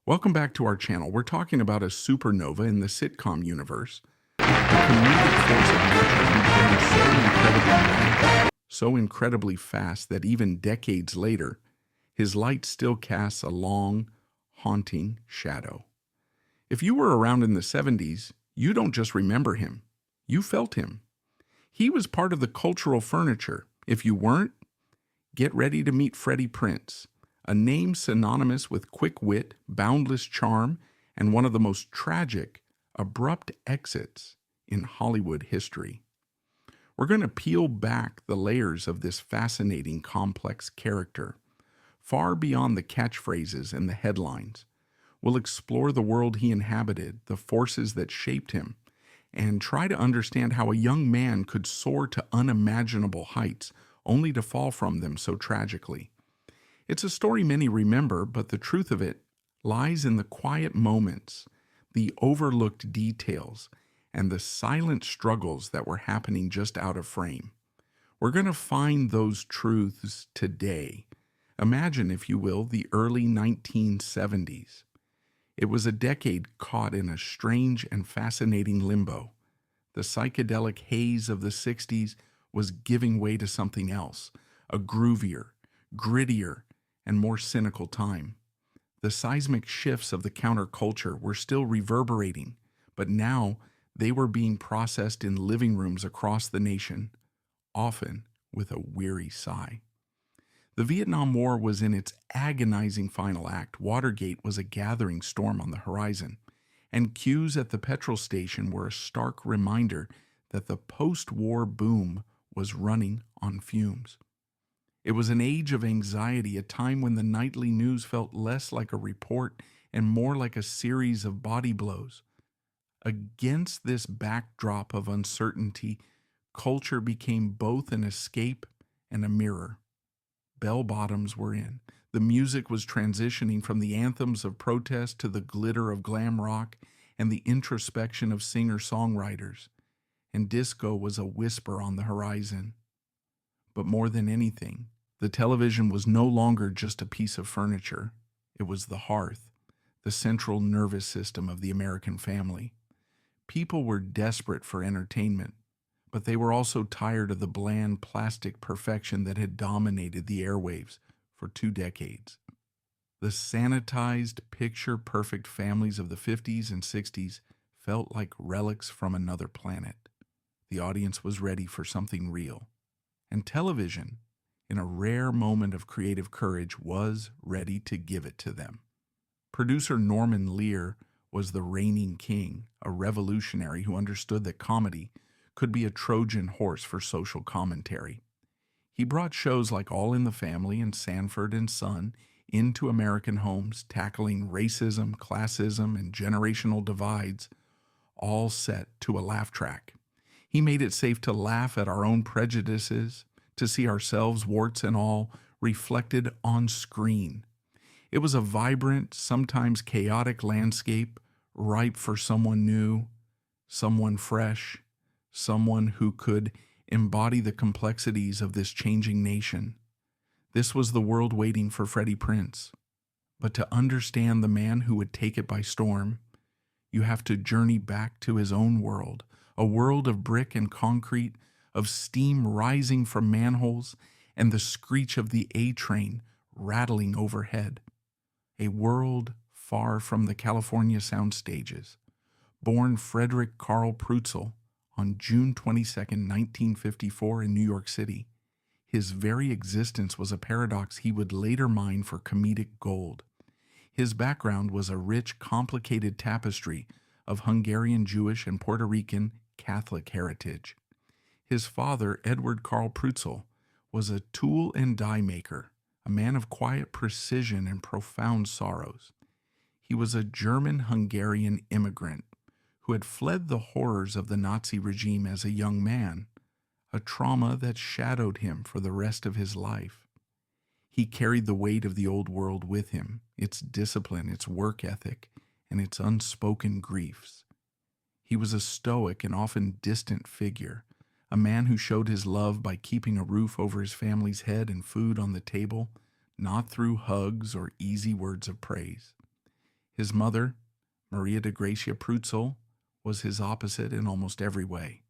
Welcome back to our channel. We're talking about a supernova in the sitcom universe. The comedic force of nature moved so incredibly fast that even decades later, his light still casts a long, haunting shadow. If you were around in the 70s, you don't just remember him, you felt him. He was part of the cultural furniture. If you weren't, get ready to meet Freddie Prinze, a name synonymous with quick wit, boundless charm, and one of the most tragic, abrupt exits in Hollywood history. We're going to peel back the layers of this fascinating, complex character, far beyond the catchphrases and the headlines. We'll explore the world he inhabited, the forces that shaped him, and try to understand how a young man could soar to unimaginable heights, only to fall from them so tragically. It's a story many remember, but the truth of it lies in the quiet moments, the overlooked details, and the silent struggles that were happening just out of frame. We're going to find those truths today. Imagine, if you will, the early 1970s. It was a decade caught in a strange and fascinating limbo. The psychedelic haze of the 60s was giving way to something else, a groovier, grittier, and more cynical time. The seismic shifts of the counterculture were still reverberating, but now they were being processed in living rooms across the nation, often with a weary sigh. The Vietnam War was in its agonizing final act. Watergate was a gathering storm on the horizon, and queues at the petrol station were a stark reminder that the post-war boom was running on fumes. It was an age of anxiety, a time when the nightly news felt less like a report and more like a series of body blows. Against this backdrop of uncertainty, culture became both an escape and a mirror. Bell-bottoms were in. The music was transitioning from the anthems of protest to the glitter of glam rock and the introspection of singer-songwriters. And disco was a whisper on the horizon. But more than anything, the television was no longer just a piece of furniture. It was the hearth, the central nervous system of the American family. People were desperate for entertainment, but they were also tired of the bland plastic perfection that had dominated the airwaves for 2 decades. The sanitized, picture-perfect families of the 50s and 60s felt like relics from another planet. The audience was ready for something real. And television, in a rare moment of creative courage, was ready to give it to them. Producer Norman Lear was the reigning king, a revolutionary who understood that comedy could be a Trojan horse for social commentary. He brought shows like All in the Family and Sanford and Son into American homes, tackling racism, classism, and generational divides, all set to a laugh track. He made it safe to laugh at our own prejudices, to see ourselves, warts and all, reflected on screen. It was a vibrant, sometimes chaotic landscape, ripe for someone new, someone fresh, someone who could embody the complexities of this changing nation. This was the world waiting for Freddie Prinze. But to understand the man who would take it by storm, you have to journey back to his own world, a world of brick and concrete, of steam rising from manholes, and the screech of the A-train rattling overhead. A world far from the California sound stages. Born Frederick Carl Prutzel on June 22, 1954 in New York City, his very existence was a paradox he would later mine for comedic gold. His background was a rich, complicated tapestry of Hungarian Jewish and Puerto Rican Catholic heritage. His father, Edward Carl Prutzel, was a tool and die maker, a man of quiet precision and profound sorrows. He was a German-Hungarian immigrant who had fled the horrors of the Nazi regime as a young man, a trauma that shadowed him for the rest of his life. He carried the weight of the old world with him, its discipline, its work ethic, and its unspoken griefs. He was a stoic and often distant figure, a man who showed his love by keeping a roof over his family's head and food on the table, not through hugs or easy words of praise. His mother, Maria de Gracia Prutzel, was his opposite in almost every way.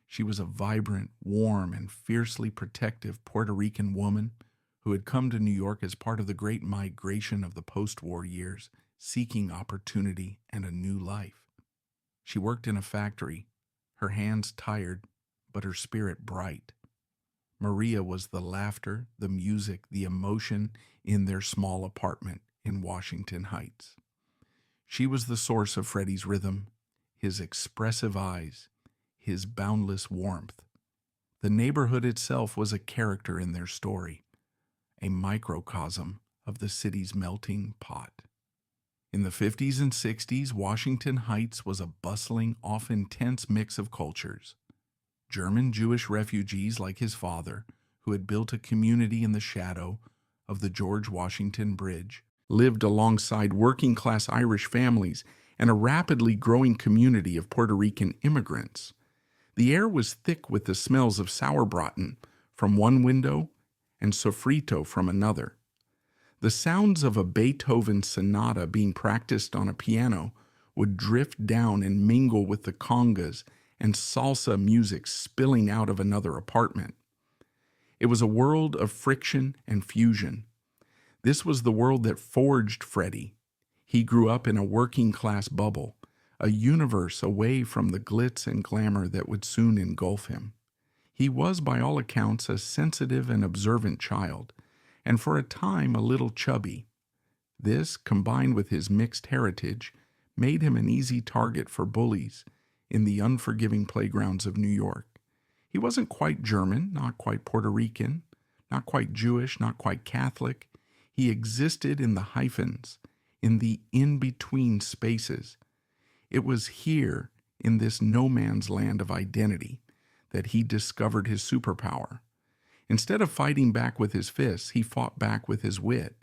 She was a vibrant, warm, and fiercely protective Puerto Rican woman who had come to New York as part of the great migration of the post-war years, seeking opportunity and a new life. She worked in a factory, her hands tired, but her spirit bright. Maria was the laughter, the music, the emotion in their small apartment in Washington Heights. She was the source of Freddie's rhythm, his expressive eyes, his boundless warmth. The neighborhood itself was a character in their story, a microcosm of the city's melting pot. In the 50s and 60s, Washington Heights was a bustling, often tense mix of cultures. German Jewish refugees like his father, who had built a community in the shadow of the George Washington Bridge, lived alongside working-class Irish families and a rapidly growing community of Puerto Rican immigrants. The air was thick with the smells of sauerbraten from one window and sofrito from another. The sounds of a Beethoven sonata being practiced on a piano would drift down and mingle with the congas and salsa music spilling out of another apartment. It was a world of friction and fusion. This was the world that forged Freddie. He grew up in a working-class bubble, a universe away from the glitz and glamour that would soon engulf him. He was, by all accounts, a sensitive and observant child, and for a time a little chubby. This, combined with his mixed heritage, made him an easy target for bullies in the unforgiving playgrounds of New York. He wasn't quite German, not quite Puerto Rican, not quite Jewish, not quite Catholic. He existed in the hyphens, in the in-between spaces. It was here, in this no man's land of identity, that he discovered his superpower. Instead of fighting back with his fists, he fought back with his wit.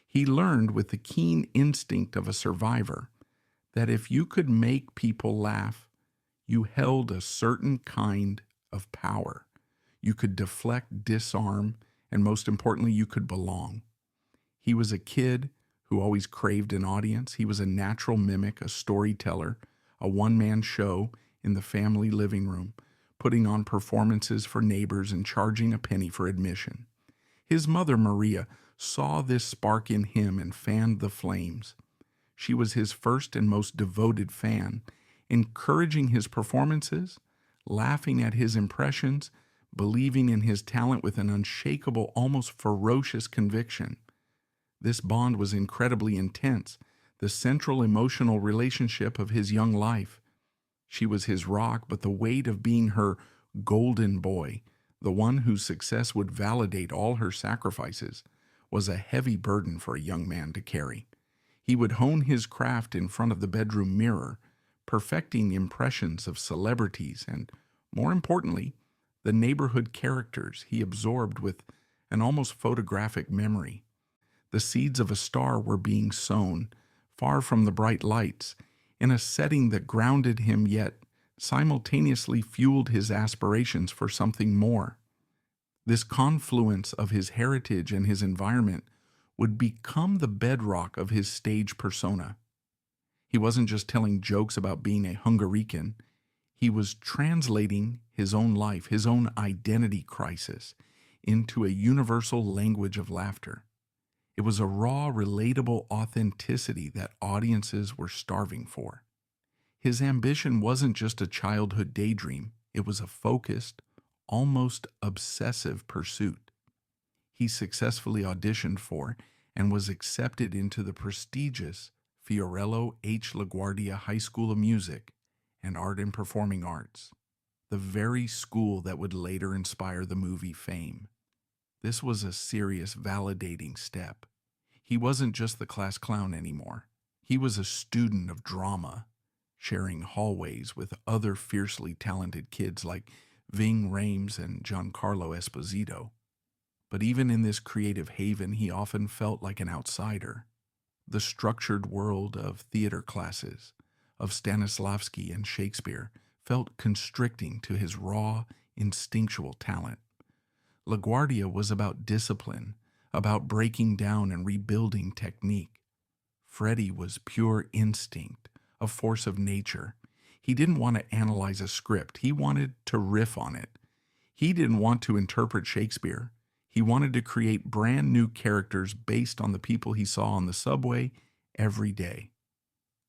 He learned with the keen instinct of a survivor that if you could make people laugh, you held a certain kind of power. You could deflect, disarm, and most importantly, you could belong. He was a kid who always craved an audience. He was a natural mimic, a storyteller, a one-man show in the family living room, putting on performances for neighbors and charging a penny for admission. His mother, Maria, saw this spark in him and fanned the flames. She was his first and most devoted fan, encouraging his performances, laughing at his impressions, believing in his talent with an unshakable, almost ferocious conviction. This bond was incredibly intense, the central emotional relationship of his young life. She was his rock, but the weight of being her golden boy, the one whose success would validate all her sacrifices, was a heavy burden for a young man to carry. He would hone his craft in front of the bedroom mirror, perfecting impressions of celebrities and, more importantly, the neighborhood characters he absorbed with an almost photographic memory. The seeds of a star were being sown, far from the bright lights, in a setting that grounded him yet simultaneously fueled his aspirations for something more. This confluence of his heritage and his environment would become the bedrock of his stage persona. He wasn't just telling jokes about being a Hungarican. He was translating his own life, his own identity crisis, into a universal language of laughter. It was a raw, relatable authenticity that audiences were starving for. His ambition wasn't just a childhood daydream. It was a focused, almost obsessive pursuit. He successfully auditioned for and was accepted into the prestigious Fiorello H. LaGuardia High School of Music and Art and Performing Arts, the very school that would later inspire the movie Fame. This was a serious, validating step. He wasn't just the class clown anymore. He was a student of drama, sharing hallways with other fiercely talented kids like Ving Rhames and Giancarlo Esposito. But even in this creative haven, he often felt like an outsider. The structured world of theater classes, of Stanislavski and Shakespeare, felt constricting to his raw, instinctual talent. LaGuardia was about discipline, about breaking down and rebuilding technique. Freddie was pure instinct, a force of nature. He didn't want to analyze a script. He wanted to riff on it. He didn't want to interpret Shakespeare. He wanted to create brand new characters based on the people he saw on the subway every day.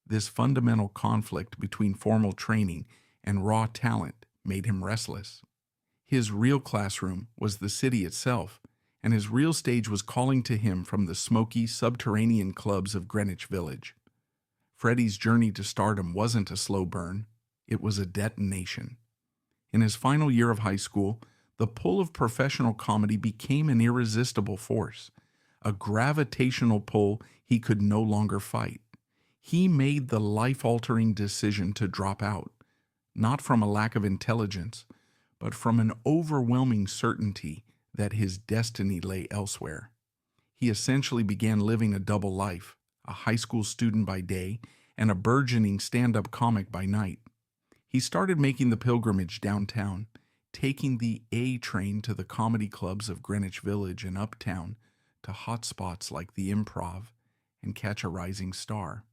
This fundamental conflict between formal training and raw talent made him restless. His real classroom was the city itself, and his real stage was calling to him from the smoky, subterranean clubs of Greenwich Village. Freddie's journey to stardom wasn't a slow burn, it was a detonation. In his final year of high school, the pull of professional comedy became an irresistible force, a gravitational pull he could no longer fight. He made the life-altering decision to drop out, not from a lack of intelligence, but from an overwhelming certainty that his destiny lay elsewhere. He essentially began living a double life, a high school student by day and a burgeoning stand-up comic by night. He started making the pilgrimage downtown, taking the A train to the comedy clubs of Greenwich Village and uptown, to hotspots like the Improv and Catch a Rising Star.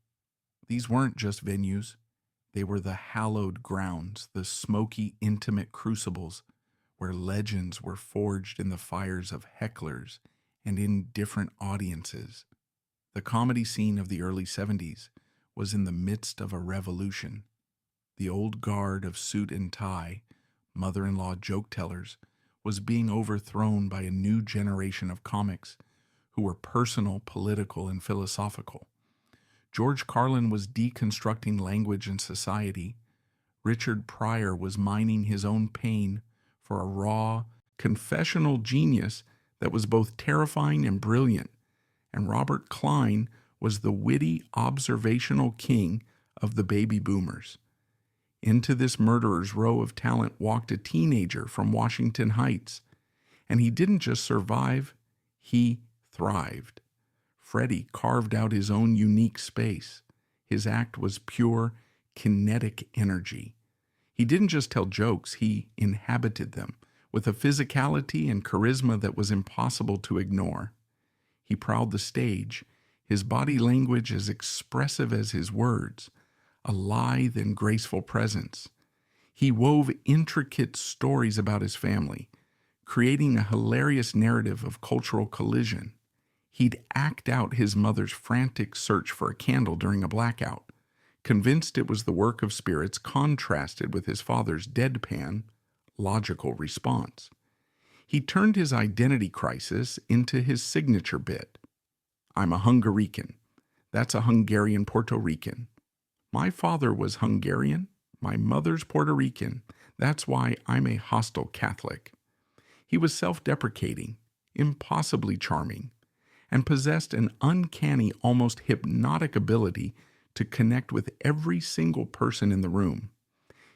These weren't just venues. They were the hallowed grounds, the smoky, intimate crucibles where legends were forged in the fires of hecklers and in different audiences. The comedy scene of the early 70s was in the midst of a revolution. The old guard of suit and tie, mother-in-law joke-tellers, was being overthrown by a new generation of comics who were personal, political, and philosophical. George Carlin was deconstructing language and society. Richard Pryor was mining his own pain for a raw, confessional genius that was both terrifying and brilliant. And Robert Klein was the witty, observational king of the baby boomers. Into this murderer's row of talent walked a teenager from Washington Heights. And he didn't just survive, he thrived. Freddie carved out his own unique space. His act was pure, kinetic energy. He didn't just tell jokes, he inhabited them with a physicality and charisma that was impossible to ignore. He prowled the stage, his body language as expressive as his words, a lithe and graceful presence. He wove intricate stories about his family, creating a hilarious narrative of cultural collision. He'd act out his mother's frantic search for a candle during a blackout, convinced it was the work of spirits contrasted with his father's deadpan, logical response. He turned his identity crisis into his signature bit. I'm a Hungarican. That's a Hungarian Puerto Rican. My father was Hungarian. My mother's Puerto Rican. That's why I'm a hostile Catholic. He was self-deprecating, impossibly charming, and possessed an uncanny, almost hypnotic ability to connect with every single person in the room.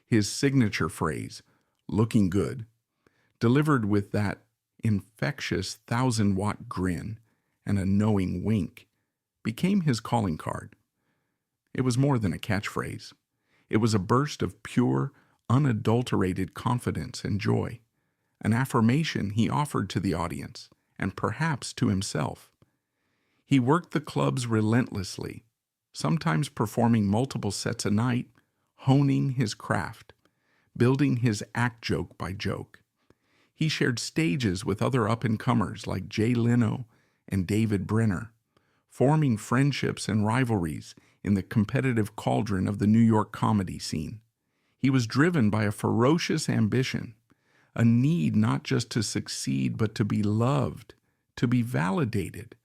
His signature phrase, looking good, delivered with that infectious 1,000-watt grin and a knowing wink, became his calling card. It was more than a catchphrase. It was a burst of pure, unadulterated confidence and joy, an affirmation he offered to the audience and perhaps to himself. He worked the clubs relentlessly, sometimes performing multiple sets a night, honing his craft, building his act joke by joke. He shared stages with other up-and-comers like Jay Leno and David Brenner, forming friendships and rivalries in the competitive cauldron of the New York comedy scene. He was driven by a ferocious ambition, a need not just to succeed but to be loved, to be validated.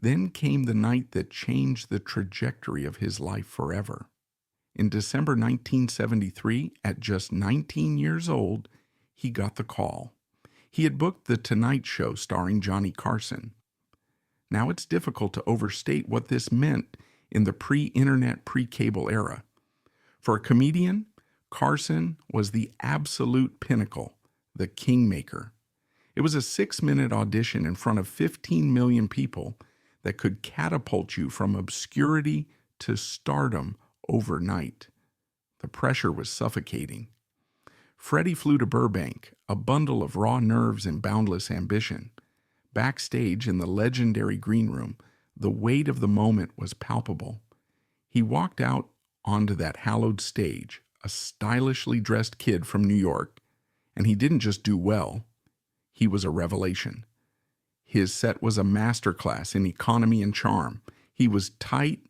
Then came the night that changed the trajectory of his life forever. In December 1973, at just 19 years old, he got the call. He had booked The Tonight Show starring Johnny Carson. Now it's difficult to overstate what this meant in the pre-internet, pre-cable era. For a comedian, Carson was the absolute pinnacle, the kingmaker. It was a 6-minute audition in front of 15 million people that could catapult you from obscurity to stardom overnight. The pressure was suffocating. Freddie flew to Burbank, a bundle of raw nerves and boundless ambition. Backstage in the legendary green room, The weight of the moment was palpable. He walked out onto that hallowed stage, a stylishly dressed kid from New York, and he didn't just do well, he was a revelation. His set was a masterclass in economy and charm. He was tight,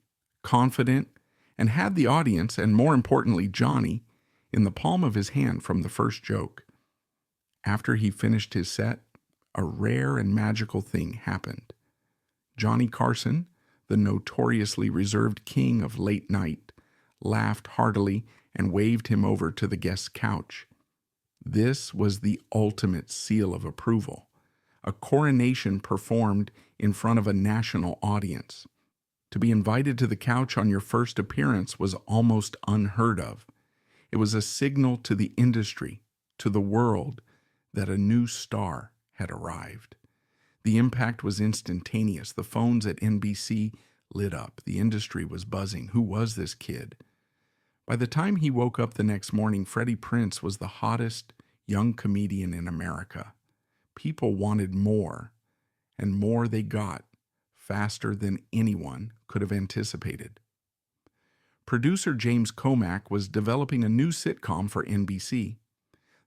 confident, and had the audience, and more importantly, Johnny, in the palm of his hand from the first joke. After he finished his set, a rare and magical thing happened. Johnny Carson, the notoriously reserved king of late night, laughed heartily and waved him over to the guest's couch. This was the ultimate seal of approval, a coronation performed in front of a national audience. To be invited to the couch on your first appearance was almost unheard of. It was a signal to the industry, to the world, that a new star had arrived. The impact was instantaneous. The phones at NBC lit up. The industry was buzzing. Who was this kid? By the time he woke up the next morning, Freddie Prinze was the hottest young comedian in America. People wanted more, and more they got, faster than anyone could have anticipated. Producer James Comack was developing a new sitcom for NBC.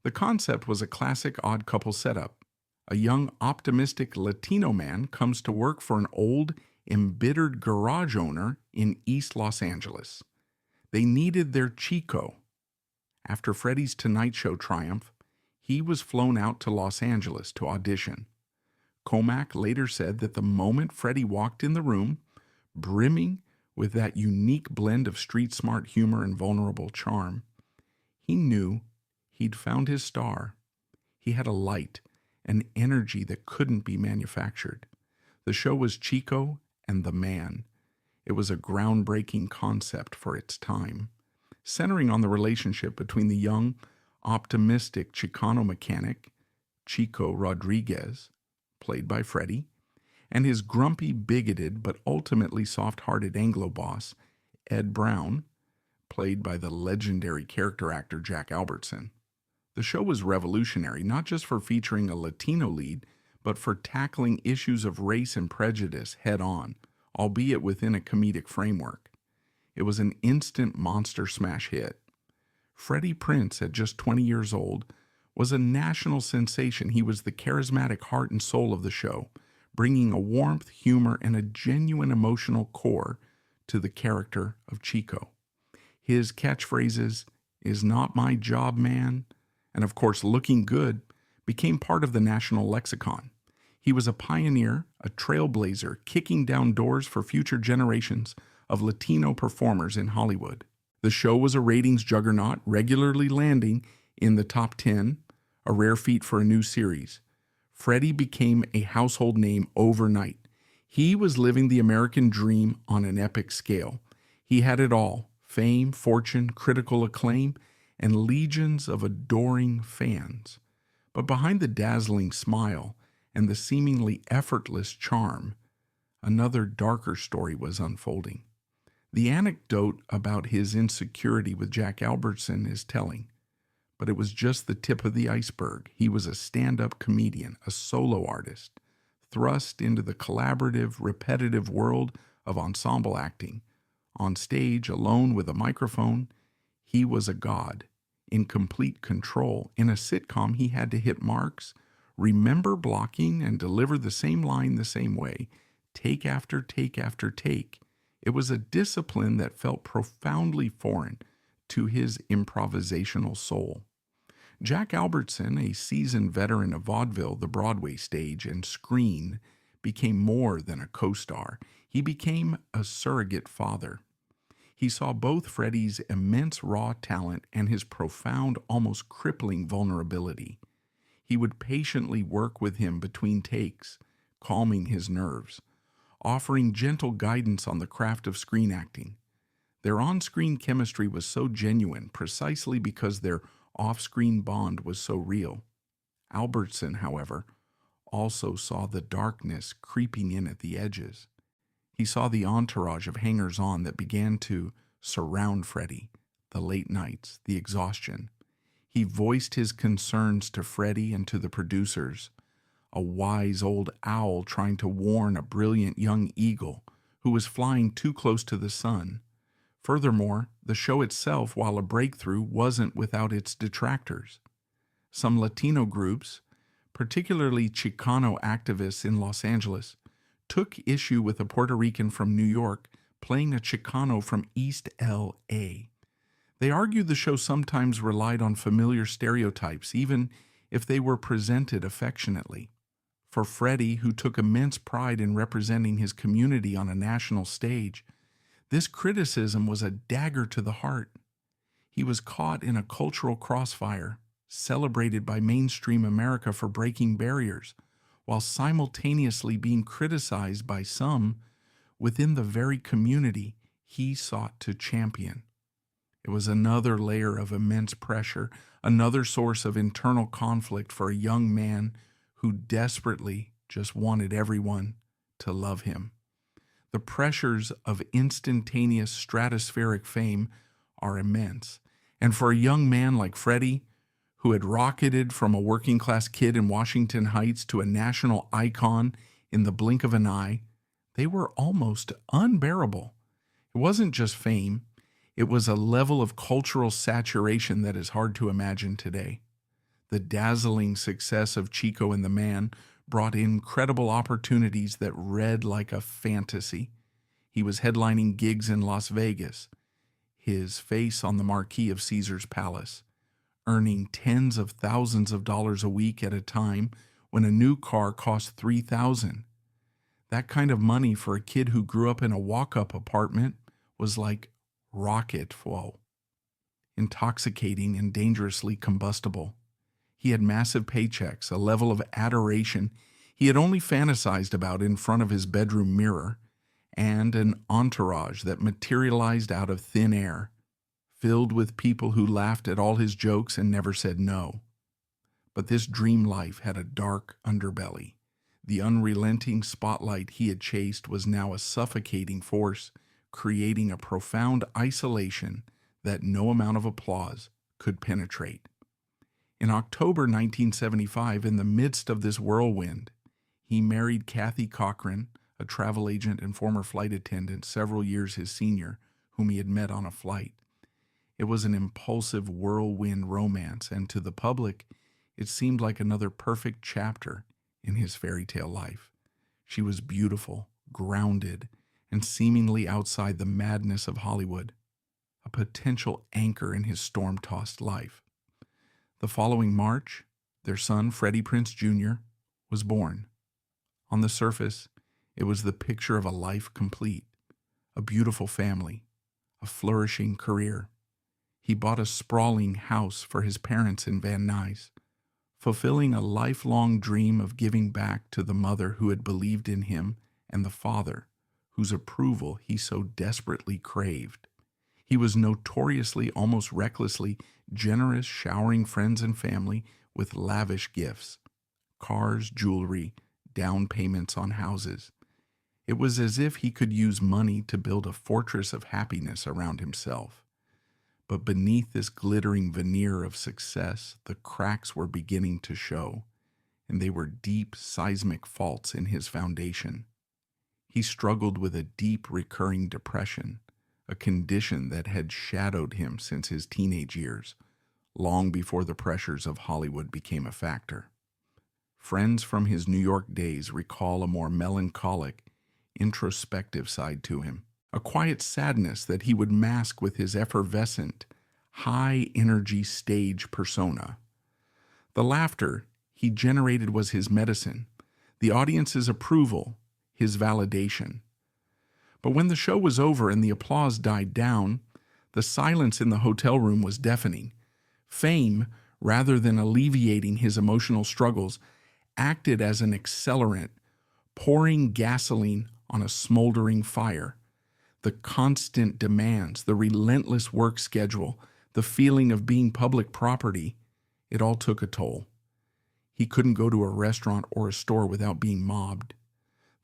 The concept was a classic odd couple setup. A young, optimistic Latino man comes to work for an old, embittered garage owner in East Los Angeles. They needed their Chico. After Freddie's Tonight Show triumph, he was flown out to Los Angeles to audition. Comack later said that the moment Freddie walked in the room, brimming with that unique blend of street-smart humor and vulnerable charm, he knew he'd found his star. He had a light, an energy that couldn't be manufactured. The show was Chico and the Man. It was a groundbreaking concept for its time, centering on the relationship between the young, optimistic Chicano mechanic, Chico Rodriguez, played by Freddie, and his grumpy, bigoted, but ultimately soft-hearted Anglo boss, Ed Brown, played by the legendary character actor Jack Albertson. The show was revolutionary, not just for featuring a Latino lead, but for tackling issues of race and prejudice head-on, albeit within a comedic framework. It was an instant monster smash hit. Freddie Prinze, at just 20 years old, was a national sensation. He was the charismatic heart and soul of the show, bringing a warmth, humor, and a genuine emotional core to the character of Chico. His catchphrases, "Is not my job, man," and of course, "looking good," became part of the national lexicon. He was a pioneer, a trailblazer, kicking down doors for future generations of Latino performers in Hollywood. The show was a ratings juggernaut, regularly landing in the top 10, a rare feat for a new series. Freddie became a household name overnight. He was living the American dream on an epic scale. He had it all: fame, fortune, critical acclaim, and legions of adoring fans. But behind the dazzling smile and the seemingly effortless charm, another darker story was unfolding. The anecdote about his insecurity with Jack Albertson is telling, but it was just the tip of the iceberg. He was a stand-up comedian, a solo artist, thrust into the collaborative, repetitive world of ensemble acting. On stage, alone with a microphone, he was a god, in complete control. In a sitcom, he had to hit marks, remember blocking, and deliver the same line the same way, take after take after take. It was a discipline that felt profoundly foreign to his improvisational soul. Jack Albertson, a seasoned veteran of vaudeville, the Broadway stage, and screen, became more than a co-star. He became a surrogate father. He saw both Freddie's immense raw talent and his profound, almost crippling vulnerability. He would patiently work with him between takes, calming his nerves, offering gentle guidance on the craft of screen acting. Their on-screen chemistry was so genuine precisely because their off-screen bond was so real. Albertson, however, also saw the darkness creeping in at the edges. He saw the entourage of hangers-on that began to surround Freddie, the late nights, the exhaustion. He voiced his concerns to Freddie and to the producers, a wise old owl trying to warn a brilliant young eagle who was flying too close to the sun. Furthermore, the show itself, while a breakthrough, wasn't without its detractors. Some Latino groups, particularly Chicano activists in Los Angeles, took issue with a Puerto Rican from New York playing a Chicano from East L.A. They argued the show sometimes relied on familiar stereotypes, even if they were presented affectionately. For Freddie, who took immense pride in representing his community on a national stage, this criticism was a dagger to the heart. He was caught in a cultural crossfire, celebrated by mainstream America for breaking barriers, while simultaneously being criticized by some within the very community he sought to champion. It was another layer of immense pressure, another source of internal conflict for a young man who desperately just wanted everyone to love him. The pressures of instantaneous stratospheric fame are immense, and for a young man like Freddie, who had rocketed from a working-class kid in Washington Heights to a national icon in the blink of an eye, they were almost unbearable. It wasn't just fame, it was a level of cultural saturation that is hard to imagine today. The dazzling success of Chico and the Man brought incredible opportunities that read like a fantasy. He was headlining gigs in Las Vegas, his face on the marquee of Caesar's Palace, earning tens of thousands of dollars a week at a time when a new car cost $3,000. That kind of money for a kid who grew up in a walk-up apartment was like rocket fuel, intoxicating and dangerously combustible. He had massive paychecks, a level of adoration he had only fantasized about in front of his bedroom mirror, and an entourage that materialized out of thin air, filled with people who laughed at all his jokes and never said no. But this dream life had a dark underbelly. The unrelenting spotlight he had chased was now a suffocating force, creating a profound isolation that no amount of applause could penetrate. In October 1975, in the midst of this whirlwind, he married Kathy Cochran, a travel agent and former flight attendant several years his senior, whom he had met on a flight. It was an impulsive whirlwind romance, and to the public, it seemed like another perfect chapter in his fairy tale life. She was beautiful, grounded, and seemingly outside the madness of Hollywood, a potential anchor in his storm-tossed life. The following March, their son, Freddie Prinze Jr., was born. On the surface, it was the picture of a life complete, a beautiful family, a flourishing career. He bought a sprawling house for his parents in Van Nuys, fulfilling a lifelong dream of giving back to the mother who had believed in him and the father whose approval he so desperately craved. He was notoriously, almost recklessly generous, showering friends and family with lavish gifts, cars, jewelry, down payments on houses. It was as if he could use money to build a fortress of happiness around himself. But beneath this glittering veneer of success, the cracks were beginning to show, and they were deep seismic faults in his foundation. He struggled with a deep recurring depression, a condition that had shadowed him since his teenage years, long before the pressures of Hollywood became a factor. Friends from his New York days recall a more melancholic, introspective side to him, a quiet sadness that he would mask with his effervescent, high-energy stage persona. The laughter he generated was his medicine, the audience's approval, his validation. But when the show was over and the applause died down, the silence in the hotel room was deafening. Fame, rather than alleviating his emotional struggles, acted as an accelerant, pouring gasoline on a smoldering fire. The constant demands, the relentless work schedule, the feeling of being public property, it all took a toll. He couldn't go to a restaurant or a store without being mobbed.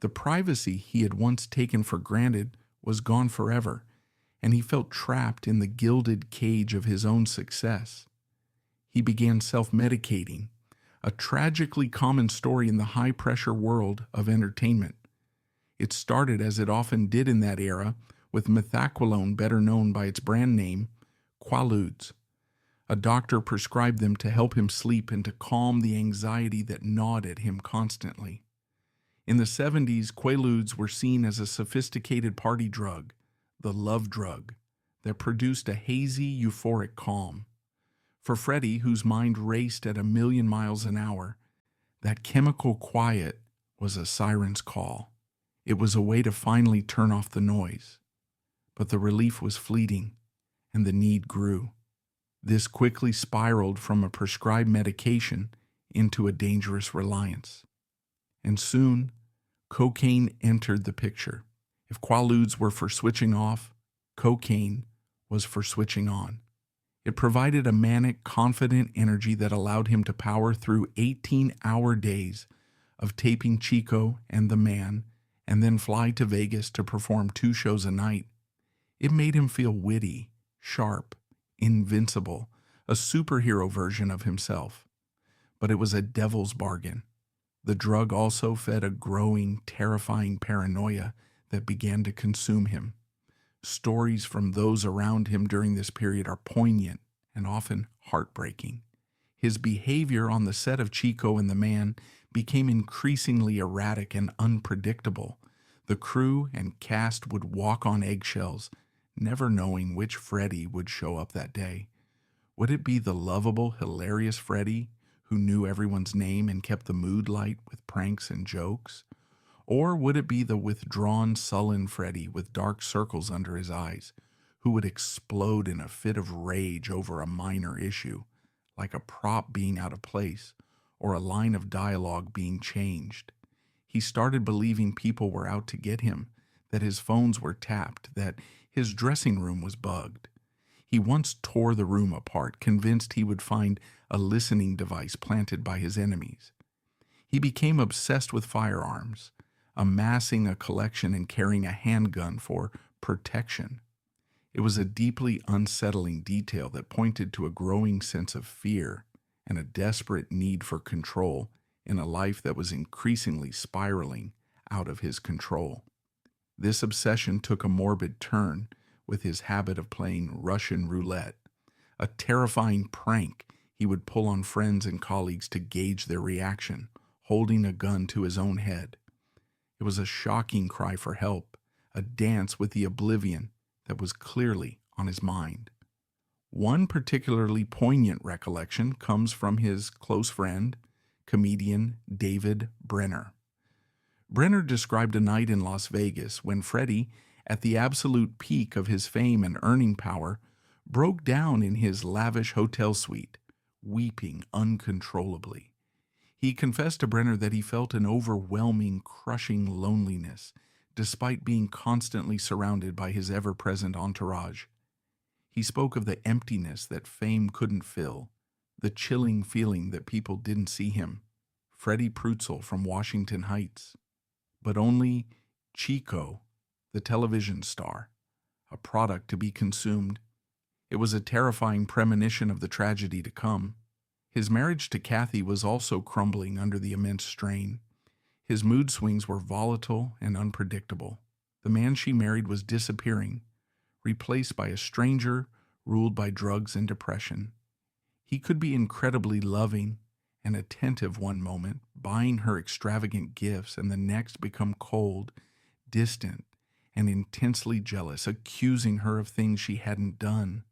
The privacy he had once taken for granted was gone forever, and he felt trapped in the gilded cage of his own success. He began self-medicating, a tragically common story in the high-pressure world of entertainment. It started, as it often did in that era, with methaqualone, better known by its brand name, Quaaludes. A doctor prescribed them to help him sleep and to calm the anxiety that gnawed at him constantly. In the 70s, Quaaludes were seen as a sophisticated party drug, the love drug, that produced a hazy, euphoric calm. For Freddie, whose mind raced at 1,000,000 miles an hour, that chemical quiet was a siren's call. It was a way to finally turn off the noise. But the relief was fleeting, and the need grew. This quickly spiraled from a prescribed medication into a dangerous reliance. And soon, cocaine entered the picture. If Quaaludes were for switching off, cocaine was for switching on. It provided a manic, confident energy that allowed him to power through 18-hour days of taping Chico and The Man, and then fly to Vegas to perform 2 shows a night. It made him feel witty, sharp, invincible, a superhero version of himself. But it was a devil's bargain. The drug also fed a growing, terrifying paranoia that began to consume him. Stories from those around him during this period are poignant and often heartbreaking. His behavior on the set of Chico and The Man became increasingly erratic and unpredictable. The crew and cast would walk on eggshells, never knowing which Freddie would show up that day. Would it be the lovable, hilarious Freddie who knew everyone's name and kept the mood light with pranks and jokes? Or would it be the withdrawn, sullen Freddie with dark circles under his eyes, who would explode in a fit of rage over a minor issue, like a prop being out of place or a line of dialogue being changed? He started believing people were out to get him, that his phones were tapped, that his dressing room was bugged. He once tore the room apart, convinced he would find a listening device planted by his enemies. He became obsessed with firearms, amassing a collection and carrying a handgun for protection. It was a deeply unsettling detail that pointed to a growing sense of fear and a desperate need for control in a life that was increasingly spiraling out of his control. This obsession took a morbid turn with his habit of playing Russian roulette, a terrifying prank he would pull on friends and colleagues to gauge their reaction, holding a gun to his own head. It was a shocking cry for help, a dance with the oblivion that was clearly on his mind. One particularly poignant recollection comes from his close friend, comedian David Brenner. Brenner described a night in Las Vegas when Freddie, at the absolute peak of his fame and earning power, broke down in his lavish hotel suite, weeping uncontrollably. He confessed to Brenner that he felt an overwhelming, crushing loneliness, despite being constantly surrounded by his ever-present entourage. He spoke of the emptiness that fame couldn't fill, the chilling feeling that people didn't see him, Freddie Prinze from Washington Heights, but only Chico, the television star, a product to be consumed. It was a terrifying premonition of the tragedy to come. His marriage to Kathy was also crumbling under the immense strain. His mood swings were volatile and unpredictable. The man she married was disappearing, replaced by a stranger ruled by drugs and depression. He could be incredibly loving and attentive one moment, buying her extravagant gifts, and the next become cold, distant, and intensely jealous, accusing her of things she hadn't done.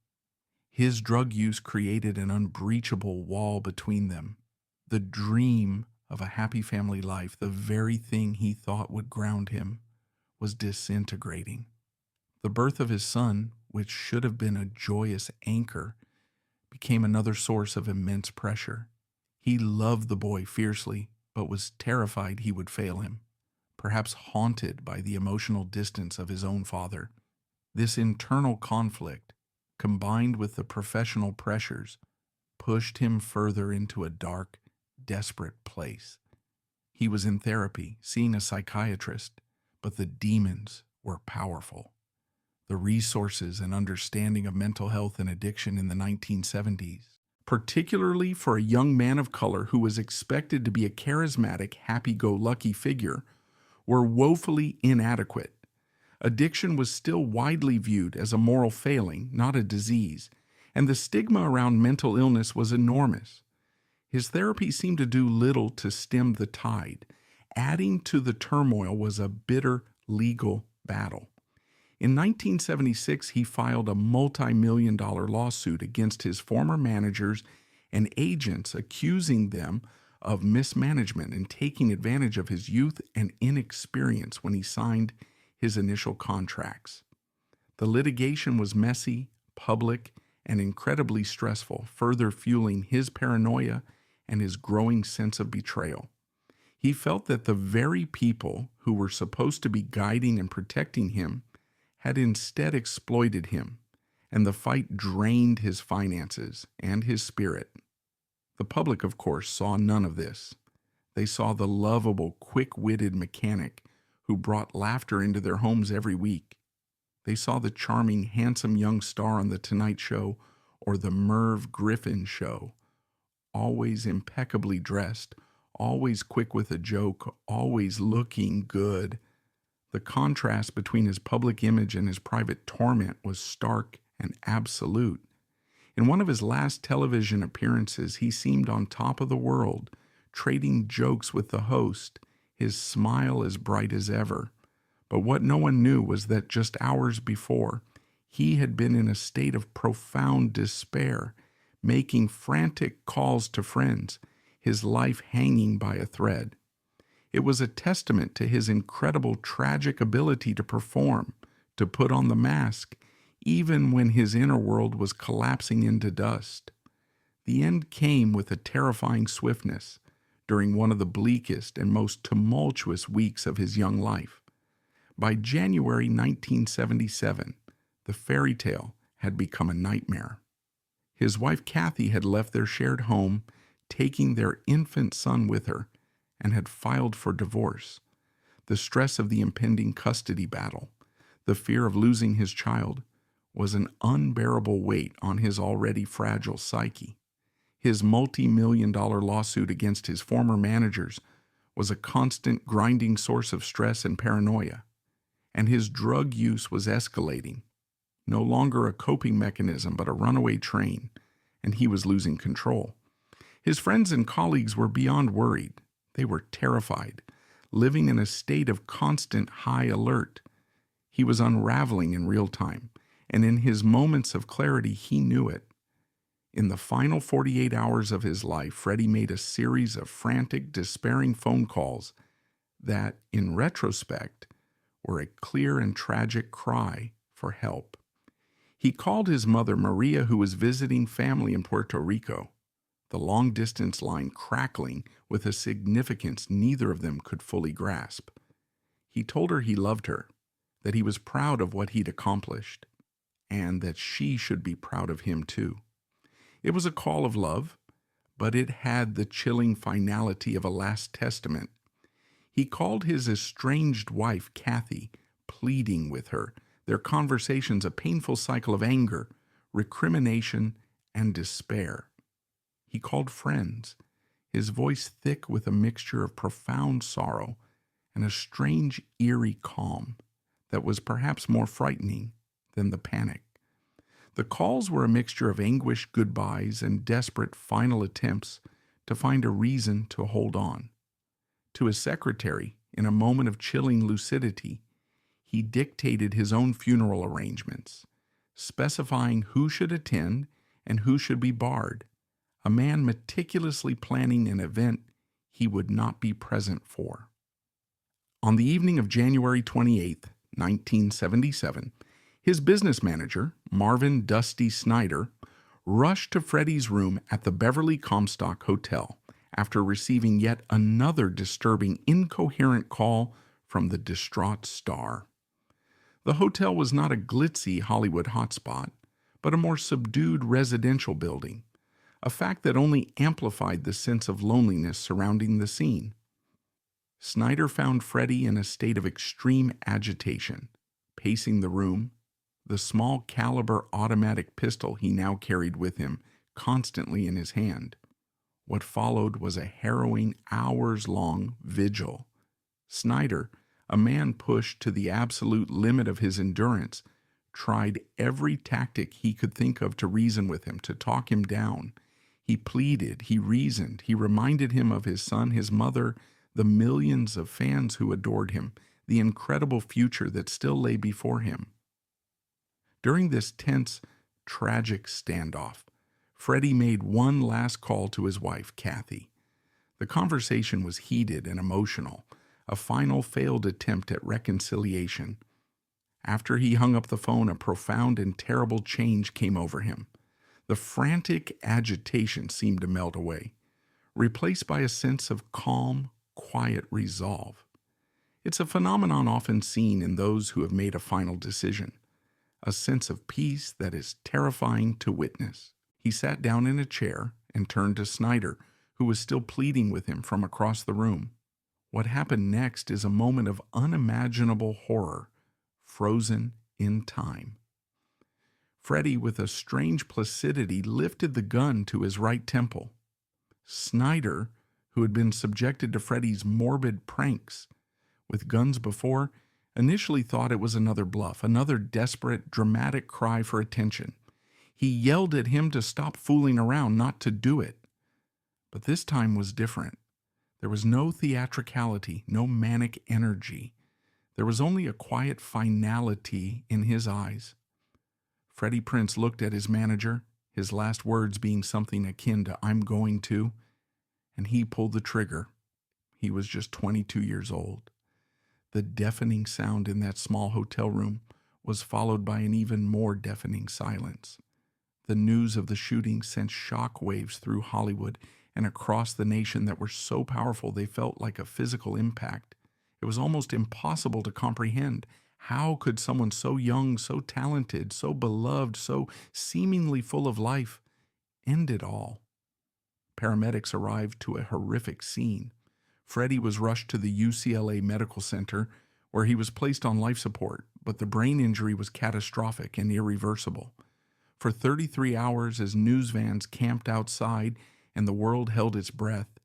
His drug use created an unbreachable wall between them. The dream of a happy family life, the very thing he thought would ground him, was disintegrating. The birth of his son, which should have been a joyous anchor, became another source of immense pressure. He loved the boy fiercely, but was terrified he would fail him, perhaps haunted by the emotional distance of his own father. This internal conflict, combined with the professional pressures, pushed him further into a dark, desperate place. He was in therapy, seeing a psychiatrist, but the demons were powerful. The resources and understanding of mental health and addiction in the 1970s, particularly for a young man of color who was expected to be a charismatic, happy-go-lucky figure, were woefully inadequate. Addiction was still widely viewed as a moral failing, not a disease, and the stigma around mental illness was enormous. His therapy seemed to do little to stem the tide. Adding to the turmoil was a bitter legal battle. In 1976, he filed a multi-million-dollar lawsuit against his former managers and agents, accusing them of mismanagement and taking advantage of his youth and inexperience when he signed his initial contracts. The litigation was messy, public, and incredibly stressful, further fueling his paranoia and his growing sense of betrayal. He felt that the very people who were supposed to be guiding and protecting him had instead exploited him, and the fight drained his finances and his spirit. The public, of course, saw none of this. They saw the lovable, quick-witted mechanic who brought laughter into their homes every week. They saw the charming, handsome young star on The Tonight Show or The Merv Griffin Show, always impeccably dressed, always quick with a joke, always looking good. The contrast between his public image and his private torment was stark and absolute. In one of his last television appearances, he seemed on top of the world, trading jokes with the host, his smile as bright as ever. But what no one knew was that just hours before, he had been in a state of profound despair, making frantic calls to friends, his life hanging by a thread. It was a testament to his incredible tragic ability to perform, to put on the mask, even when his inner world was collapsing into dust. The end came with a terrifying swiftness during one of the bleakest and most tumultuous weeks of his young life. By January 1977, the fairy tale had become a nightmare. His wife Kathy had left their shared home, taking their infant son with her, and had filed for divorce. The stress of the impending custody battle, the fear of losing his child, was an unbearable weight on his already fragile psyche. His multi-million-dollar lawsuit against his former managers was a constant grinding source of stress and paranoia, and his drug use was escalating, no longer a coping mechanism but a runaway train, and he was losing control. His friends and colleagues were beyond worried. They were terrified, living in a state of constant high alert. He was unraveling in real time, and in his moments of clarity, he knew it. In the final 48 hours of his life, Freddie made a series of frantic, despairing phone calls that, in retrospect, were a clear and tragic cry for help. He called his mother, Maria, who was visiting family in Puerto Rico, the long-distance line crackling with a significance neither of them could fully grasp. He told her he loved her, that he was proud of what he'd accomplished, and that she should be proud of him too. It was a call of love, but it had the chilling finality of a last testament. He called his estranged wife, Kathy, pleading with her, their conversations a painful cycle of anger, recrimination, and despair. He called friends, his voice thick with a mixture of profound sorrow and a strange, eerie calm that was perhaps more frightening than the panic. The calls were a mixture of anguished goodbyes and desperate final attempts to find a reason to hold on. To his secretary, in a moment of chilling lucidity, he dictated his own funeral arrangements, specifying who should attend and who should be barred, a man meticulously planning an event he would not be present for. On the evening of January 28, 1977, his business manager, Marvin Dusty Snyder, rushed to Freddie's room at the Beverly Comstock Hotel after receiving yet another disturbing, incoherent call from the distraught star. The hotel was not a glitzy Hollywood hotspot, but a more subdued residential building, a fact that only amplified the sense of loneliness surrounding the scene. Snyder found Freddie in a state of extreme agitation, pacing the room, the small caliber automatic pistol he now carried with him constantly in his hand. What followed was a harrowing hours-long vigil. Snyder, A man pushed to the absolute limit of his endurance, tried every tactic he could think of to reason with him, to talk him down. He pleaded, he reasoned, he reminded him of his son, his mother, the millions of fans who adored him, the incredible future that still lay before him. During this tense, tragic standoff, Freddie made one last call to his wife, Kathy. The conversation was heated and emotional, a final failed attempt at reconciliation. After he hung up the phone, a profound and terrible change came over him. The frantic agitation seemed to melt away, replaced by a sense of calm, quiet resolve. It's a phenomenon often seen in those who have made a final decision, a sense of peace that is terrifying to witness. He sat down in a chair and turned to Snyder, who was still pleading with him from across the room. What happened next is a moment of unimaginable horror, frozen in time. Freddie, with a strange placidity, lifted the gun to his right temple. Snyder, who had been subjected to Freddie's morbid pranks with guns before, initially thought it was another bluff, another desperate, dramatic cry for attention. He yelled at him to stop fooling around, not to do it. But this time was different. There was no theatricality, no manic energy. There was only a quiet finality in his eyes. Freddie Prinze looked at his manager, his last words being something akin to "I'm going to," and he pulled the trigger. He was just 22 years old. The deafening sound in that small hotel room was followed by an even more deafening silence. The news of the shooting sent shock waves through Hollywood and across the nation that were so powerful they felt like a physical impact. It was almost impossible to comprehend. How could someone so young, so talented, so beloved, so seemingly full of life end it all? Paramedics arrived to a horrific scene. Freddie was rushed to the UCLA Medical Center, where he was placed on life support, but the brain injury was catastrophic and irreversible. For 33 hours, as news vans camped outside and the world held its breath,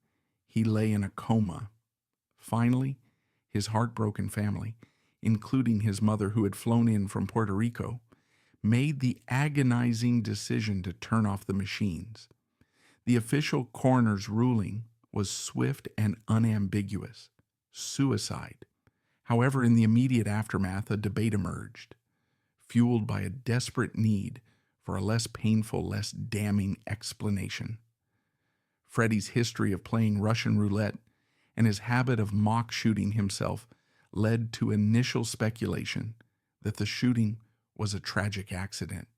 he lay in a coma. Finally, his heartbroken family, including his mother who had flown in from Puerto Rico, made the agonizing decision to turn off the machines. The official coroner's ruling was swift and unambiguous: suicide. However, in the immediate aftermath, a debate emerged, fueled by a desperate need for a less painful, less damning explanation. Freddie's history of playing Russian roulette and his habit of mock shooting himself led to initial speculation that the shooting was a tragic accident,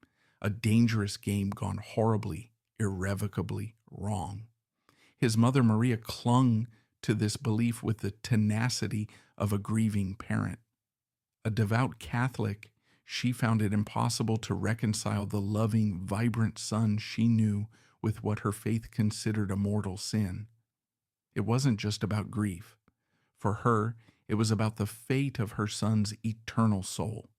a dangerous game gone horribly, irrevocably wrong. His mother, Maria, clung to this belief with the tenacity of a grieving parent. A devout Catholic, she found it impossible to reconcile the loving, vibrant son she knew with what her faith considered a mortal sin. It wasn't just about grief. For her, it was about the fate of her son's eternal soul.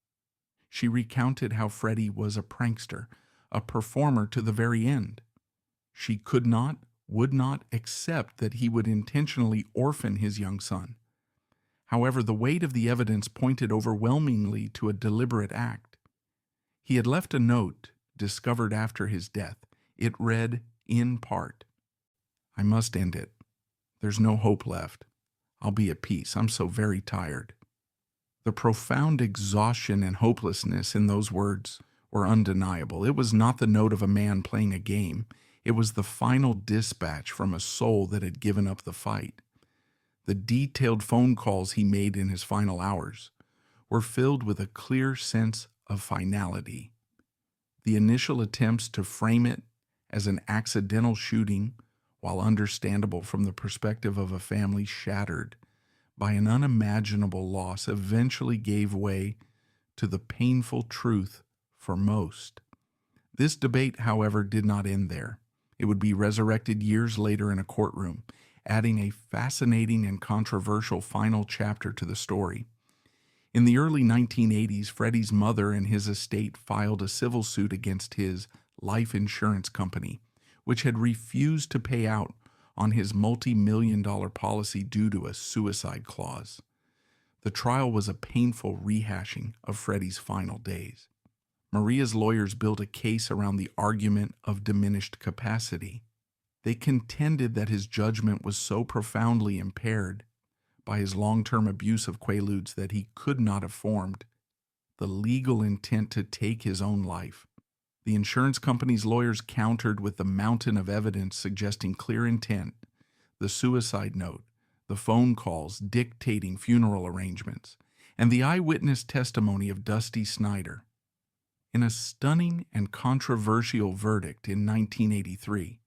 She recounted how Freddie was a prankster, a performer to the very end. She could not, would not accept that he would intentionally orphan his young son. However, the weight of the evidence pointed overwhelmingly to a deliberate act. He had left a note discovered after his death. It read, in part, "I must end it. There's no hope left. I'll be at peace. I'm so very tired." The profound exhaustion and hopelessness in those words were undeniable. It was not the note of a man playing a game. It was the final dispatch from a soul that had given up the fight. The detailed phone calls he made in his final hours were filled with a clear sense of finality. The initial attempts to frame it as an accidental shooting, while understandable from the perspective of a family shattered by an unimaginable loss, eventually gave way to the painful truth for most. This debate, however, did not end there. It would be resurrected years later in a courtroom, adding a fascinating and controversial final chapter to the story. In the early 1980s, Freddie's mother and his estate filed a civil suit against his life insurance company, which had refused to pay out on his multi-million-dollar policy due to a suicide clause. The trial was a painful rehashing of Freddie's final days. Maria's lawyers built a case around the argument of diminished capacity. They contended that his judgment was so profoundly impaired by his long-term abuse of Quaaludes that he could not have formed the legal intent to take his own life. The insurance company's lawyers countered with the mountain of evidence suggesting clear intent, the suicide note, the phone calls dictating funeral arrangements, and the eyewitness testimony of Dusty Snyder. In a stunning and controversial verdict in 1983,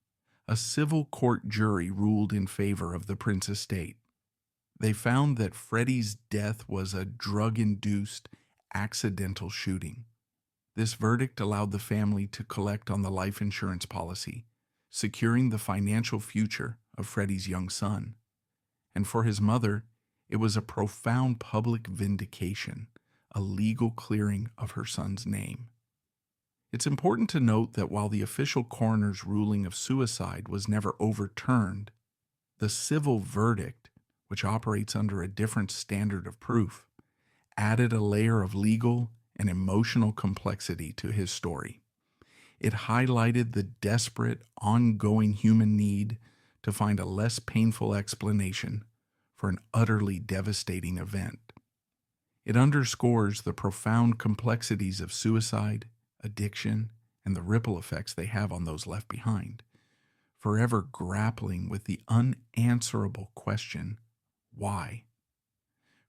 a civil court jury ruled in favor of the Prinze estate. They found that Freddie's death was a drug-induced, accidental shooting. This verdict allowed the family to collect on the life insurance policy, securing the financial future of Freddie's young son. And for his mother, it was a profound public vindication, a legal clearing of her son's name. It's important to note that while the official coroner's ruling of suicide was never overturned, the civil verdict, which operates under a different standard of proof, added a layer of legal and emotional complexity to his story. It highlighted the desperate, ongoing human need to find a less painful explanation for an utterly devastating event. It underscores the profound complexities of suicide, addiction, and the ripple effects they have on those left behind, forever grappling with the unanswerable question, why?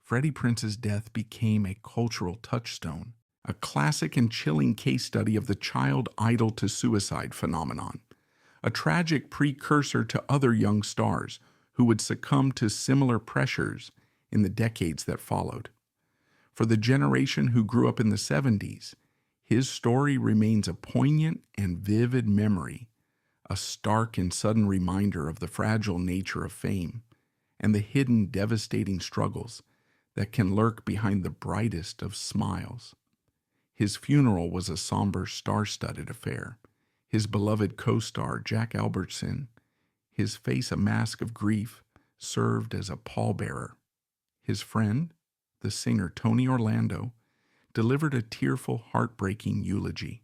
Freddie Prinze's death became a cultural touchstone, a classic and chilling case study of the child idol to suicide phenomenon, a tragic precursor to other young stars who would succumb to similar pressures in the decades that followed. For the generation who grew up in the 70s, his story remains a poignant and vivid memory, a stark and sudden reminder of the fragile nature of fame and the hidden devastating struggles that can lurk behind the brightest of smiles. His funeral was a somber, star-studded affair. His beloved co-star, Jack Albertson, his face a mask of grief, served as a pallbearer. His friend, the singer Tony Orlando, delivered a tearful, heartbreaking eulogy.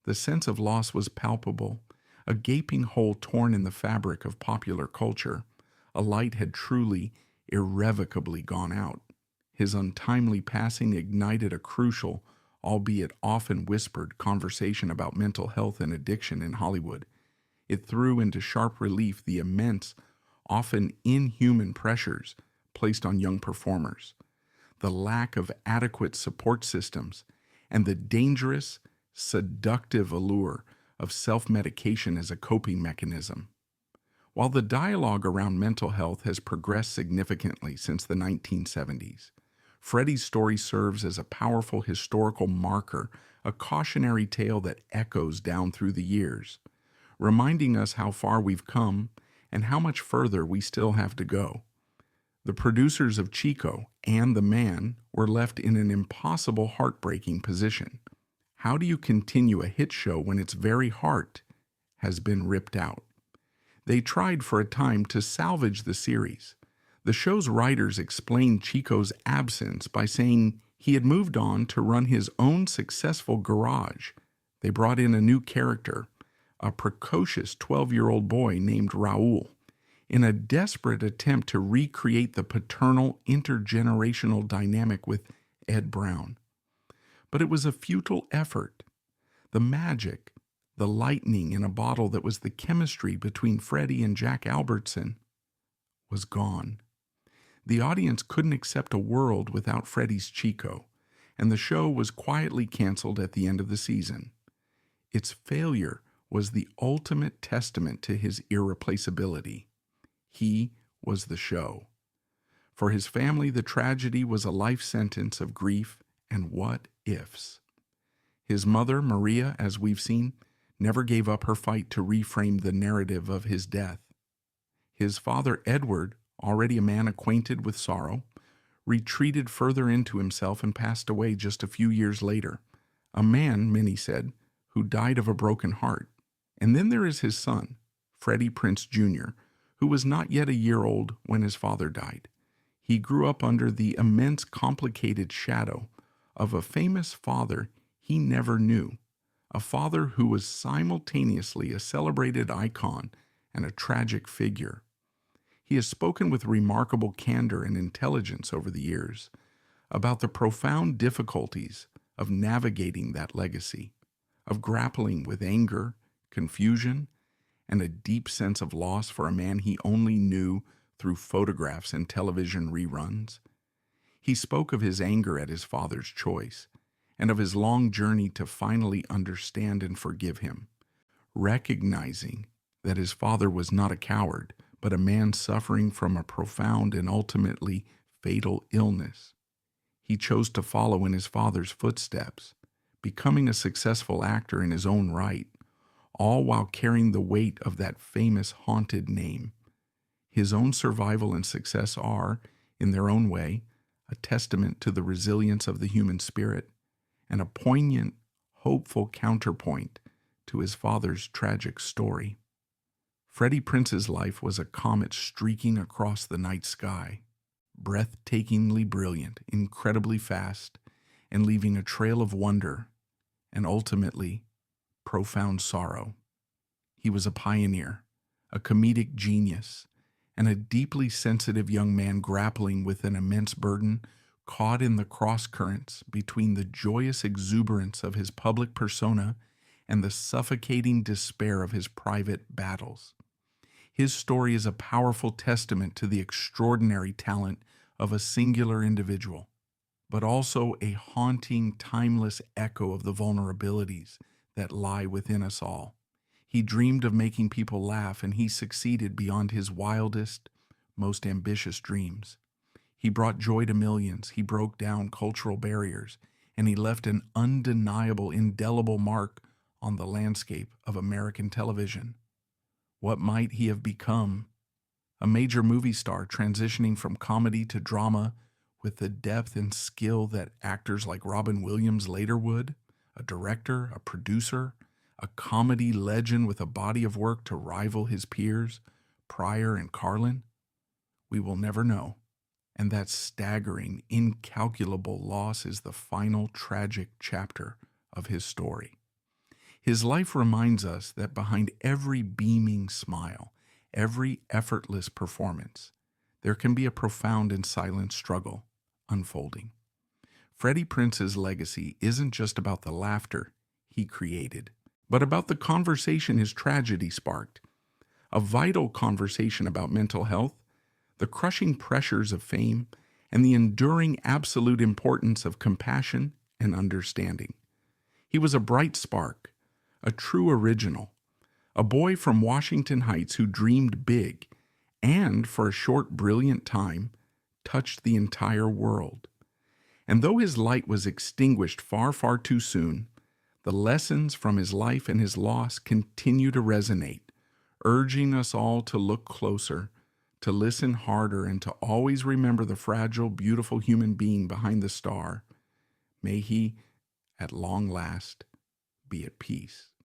The sense of loss was palpable, a gaping hole torn in the fabric of popular culture. A light had truly, irrevocably gone out. His untimely passing ignited a crucial, albeit often whispered, conversation about mental health and addiction in Hollywood. It threw into sharp relief the immense, often inhuman pressures placed on young performers, the lack of adequate support systems, and the dangerous, seductive allure of self-medication as a coping mechanism. While the dialogue around mental health has progressed significantly since the 1970s, Freddie's story serves as a powerful historical marker, a cautionary tale that echoes down through the years, reminding us how far we've come and how much further we still have to go. The producers of Chico and The Man were left in an impossible, heartbreaking position. How do you continue a hit show when its very heart has been ripped out? They tried for a time to salvage the series. The show's writers explained Chico's absence by saying he had moved on to run his own successful garage. They brought in a new character, a precocious 12-year-old boy named Raul, in a desperate attempt to recreate the paternal intergenerational dynamic with Ed Brown. But it was a futile effort. The magic, the lightning in a bottle that was the chemistry between Freddie and Jack Albertson, was gone. The audience couldn't accept a world without Freddie's Chico, and the show was quietly canceled at the end of the season. Its failure was the ultimate testament to his irreplaceability. He was the show. For his family, the tragedy was a life sentence of grief and what-ifs. His mother, Maria, as we've seen, never gave up her fight to reframe the narrative of his death. His father, Edward, already a man acquainted with sorrow, retreated further into himself and passed away just a few years later. A man, many said, who died of a broken heart. And then there is his son, Freddie Prinze Jr., who was not yet a year old when his father died. He grew up under the immense complicated shadow of a famous father he never knew, a father who was simultaneously a celebrated icon and a tragic figure. He has spoken with remarkable candor and intelligence over the years about the profound difficulties of navigating that legacy, of grappling with anger, confusion, and a deep sense of loss for a man he only knew through photographs and television reruns. He spoke of his anger at his father's choice and of his long journey to finally understand and forgive him, recognizing that his father was not a coward, but a man suffering from a profound and ultimately fatal illness. He chose to follow in his father's footsteps, becoming a successful actor in his own right, all while carrying the weight of that famous haunted name. His own survival and success are, in their own way, a testament to the resilience of the human spirit and a poignant, hopeful counterpoint to his father's tragic story. Freddie Prinze's life was a comet streaking across the night sky, breathtakingly brilliant, incredibly fast, and leaving a trail of wonder and ultimately profound sorrow. He was a pioneer, a comedic genius, and a deeply sensitive young man grappling with an immense burden, caught in the cross-currents between the joyous exuberance of his public persona and the suffocating despair of his private battles. His story is a powerful testament to the extraordinary talent of a singular individual, but also a haunting, timeless echo of the vulnerabilities that lie within us all. He dreamed of making people laugh, and he succeeded beyond his wildest, most ambitious dreams. He brought joy to millions, he broke down cultural barriers, and he left an undeniable, indelible mark on the landscape of American television. What might he have become? A major movie star transitioning from comedy to drama with the depth and skill that actors like Robin Williams later would, a director, a producer, a comedy legend with a body of work to rival his peers, Pryor and Carlin? We will never know. And that staggering, incalculable loss is the final tragic chapter of his story. His life reminds us that behind every beaming smile, every effortless performance, there can be a profound and silent struggle unfolding. Freddie Prinze's legacy isn't just about the laughter he created, but about the conversation his tragedy sparked, a vital conversation about mental health, the crushing pressures of fame, and the enduring absolute importance of compassion and understanding. He was a bright spark, a true original, a boy from Washington Heights who dreamed big and, for a short, brilliant time, touched the entire world. And though his light was extinguished far, far too soon, the lessons from his life and his loss continue to resonate, urging us all to look closer, to listen harder, and to always remember the fragile, beautiful human being behind the star. May he, at long last, be at peace.